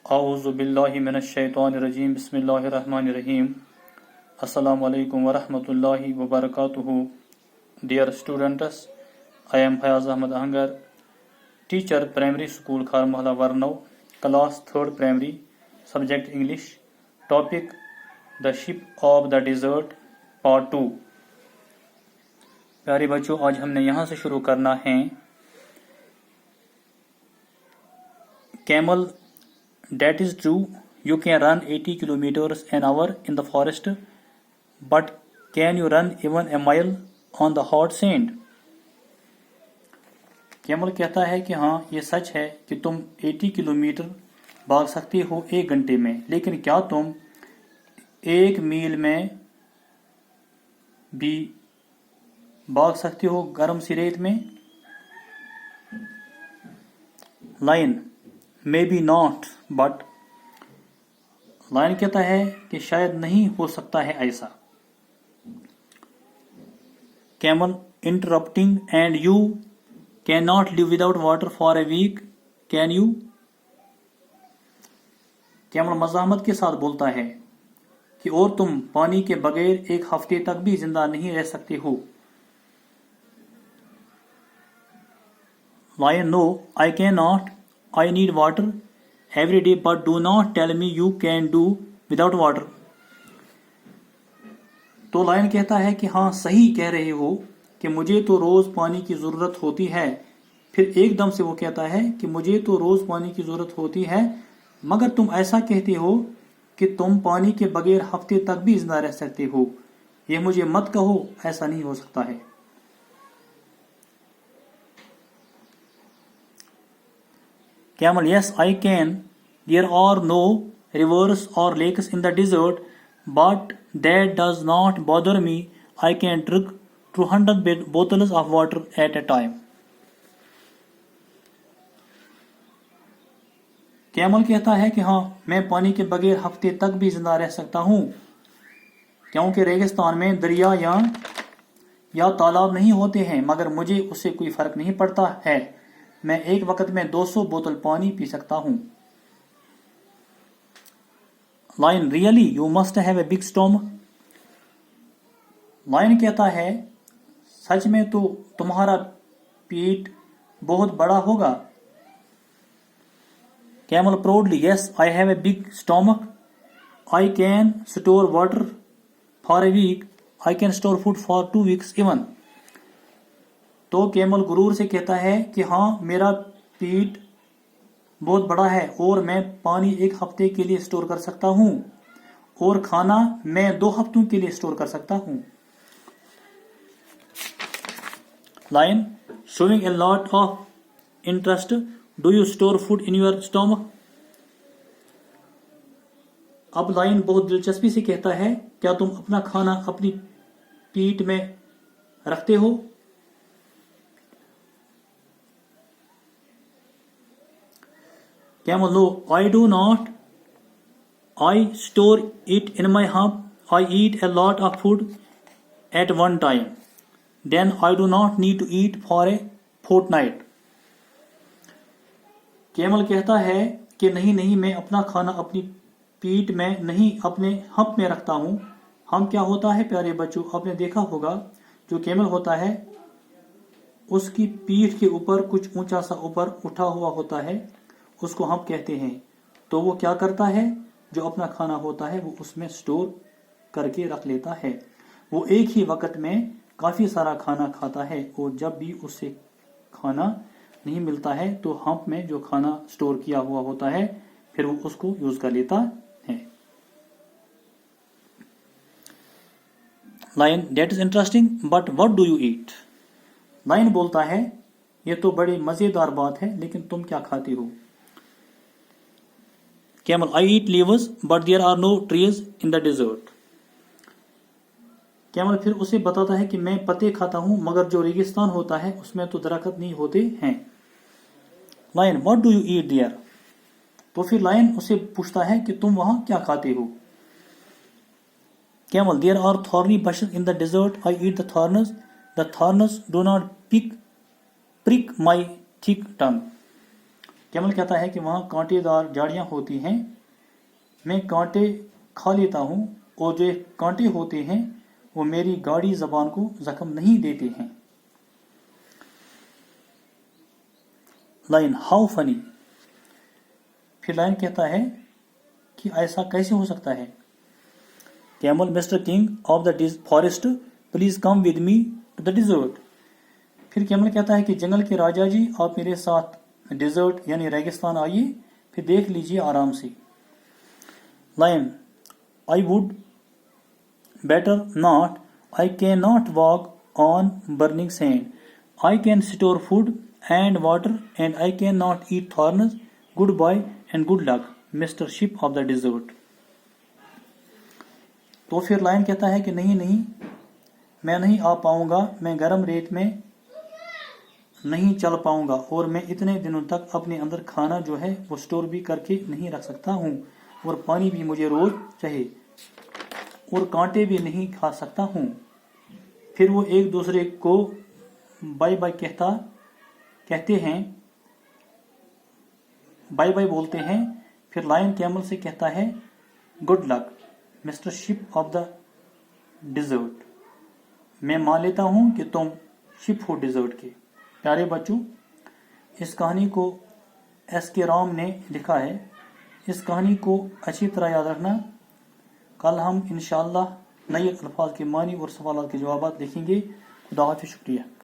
اعوذ باللہ من الشیطان الرجیم بسم اللہ الرحمن الرحیم السلام علیکم ورحمۃ اللہ وبرکاتہ. Dear students, I am Fayaz Ahmad Ahangar, teacher primary school Kharmahla Varno, class 3rd primary, subject English, topic The Ship of the Desert, part 2. پیارے بچوں، آج ہم نے یہاں سے شروع کرنا ہے. Camel, that is true, you can run 80 kilometers an hour in the forest, but can you run even a mile on the hot sand? Camel کہتا ہے کہ ہاں یہ سچ ہے کہ تم 80 کلومیٹر بھاگ سکتے ہو 1 گھنٹے میں، لیکن کیا تم 1 میل میں بھی بھاگ سکتے ہو گرم سی ریت میں؟ Line Maybe not, but line کہتا ہے کہ شاید نہیں ہو سکتا ہے ایسا. Camel interrupting, and you cannot live without water for a week, can you? Camel مزاحمت کے ساتھ بولتا ہے کہ اور تم پانی کے بغیر 1 ہفتے تک بھی زندہ نہیں رہ سکتے ہو. Lion No, I cannot. I need water every day, but do not tell me you can do without water. تو لائن کہتا ہے کہ ہاں صحیح کہہ رہے ہو کہ مجھے تو روز پانی کی ضرورت ہوتی ہے. پھر ایک دم سے وہ کہتا ہے کہ مجھے تو روز پانی کی ضرورت ہوتی ہے، مگر تم ایسا کہتے ہو کہ تم پانی کے بغیر ہفتے تک بھی زندہ رہ سکتے ہو. یہ مجھے مت کہو، ایسا نہیں ہو سکتا ہے. Camel, yes, I can. There are no rivers or lakes in the desert, but that does not bother me. I can drink 200 bottles of water at a time. Camel کہتا ہے کہ ہاں میں پانی کے بغیر ہفتے تک بھی زندہ رہ سکتا ہوں، کیونکہ ریگستان میں دریا یا تالاب نہیں ہوتے ہیں، مگر مجھے اس سے کوئی فرق نہیں پڑتا ہے. میں ایک وقت میں 200 بوتل پانی پی سکتا ہوں. Lion, really, you must have a big stomach. Line کہتا ہے سچ میں تو تمہارا پیٹ بہت بڑا ہوگا. Camel proudly, yes, I have a big stomach. I can store water for a week. I can store food for 2 weeks even. تو camel غرور سے کہتا ہے کہ ہاں میرا پیٹ بہت بڑا ہے اور میں پانی 1 ہفتے کے لیے سٹور کر سکتا ہوں، اور کھانا میں 2 ہفتوں کے لیے سٹور کر سکتا ہوں. Line showing a lot of interest, do you store food in your stomach? اب لائن بہت دلچسپی سے کہتا ہے کیا تم اپنا کھانا اپنی پیٹ میں رکھتے ہو؟ Camel, no, I do not. I store it in my hump. I eat a lot of food at one time. Then I do not need to eat for a fortnight. Camel کہتا ہے کہ نہیں میں اپنا کھانا اپنی پیٹ میں نہیں اپنے ہمپ میں رکھتا ہوں. ہم کیا ہوتا ہے پیارے بچوں، آپ نے دیکھا ہوگا جو کیمل ہوتا ہے اس کی پیٹھ کے اوپر کچھ اونچا سا اوپر اٹھا ہوا ہوتا ہے، اس کو ہم کہتے ہیں. تو وہ کیا کرتا ہے، جو اپنا کھانا ہوتا ہے وہ اس میں سٹور کر کے رکھ لیتا ہے. وہ ایک ہی وقت میں کافی سارا کھانا کھاتا ہے، اور جب بھی اس سے کھانا نہیں ملتا ہے تو ہمپ میں جو کھانا سٹور کیا ہوا ہوتا ہے پھر وہ اس کو یوز کر لیتا ہے. Line that is interesting but what do you eat. Line بولتا ہے یہ تو بڑی مزیدار بات ہے، لیکن تم کیا کھاتے ہو؟ Camel, I eat leaves, but there are no trees in the desert. Camel پھر اسے بتاتا ہے کہ میں پتے کھاتا ہوں، مگر جو ریگستان ہوتا ہے اس میں تو درخت نہیں ہوتے ہیں. Lion, what do you eat there? تو پھر لائن اسے پوچھتا ہے کہ تم وہاں کیا کھاتے ہو؟ Camel, there are thorny bushes in the desert. I eat the thorns. The thorns do not prick my thick tongue. Camel کہتا ہے کہ وہاں کانٹے دار جھاڑیاں ہوتی ہیں، میں کانٹے کھا لیتا ہوں اور جو کانٹے ہوتے ہیں وہ میری گاڑی زبان کو زخم نہیں دیتے ہیں۔ لائن ہاؤ فنی، پھر لائن کہتا ہے کہ ایسا کیسے ہو سکتا ہے؟ Camel mister king of the forest please come with me to the desert, پھر کیمل کہتا ہے کہ جنگل کے راجا جی آپ میرے ساتھ ڈیزرٹ یعنی ریگستان آئیے، پھر دیکھ لیجئے آرام سے۔ Lion I would better not, I can not walk on burning sand, I can store food and water and I can not eat thorns, goodbye and good luck mister ship of the desert. تو پھر line کہتا ہے کہ نہیں میں نہیں آ پاؤں گا، میں گرم ریت میں نہیں چل پاؤں گا، اور میں اتنے دنوں تک اپنے اندر کھانا جو ہے وہ سٹور بھی کر کے نہیں رکھ سکتا ہوں، اور پانی بھی مجھے روز چاہیے، اور کانٹے بھی نہیں کھا سکتا ہوں۔ پھر وہ ایک دوسرے کو بائی بائی کہتے ہیں، بائی بائی بولتے ہیں۔ پھر لائن کیمل سے کہتا ہے good luck mister ship of the desert, میں مان لیتا ہوں کہ تم شپ ہو ڈیزرٹ کے۔ پیارے بچوں، اس کہانی کو ایس کے رام نے لکھا ہے، اس کہانی کو اچھی طرح یاد رکھنا۔ کل ہم انشاءاللہ نئے الفاظ کے معنی اور سوالات کے جوابات دیکھیں گے۔ خدا حافظ، شکریہ۔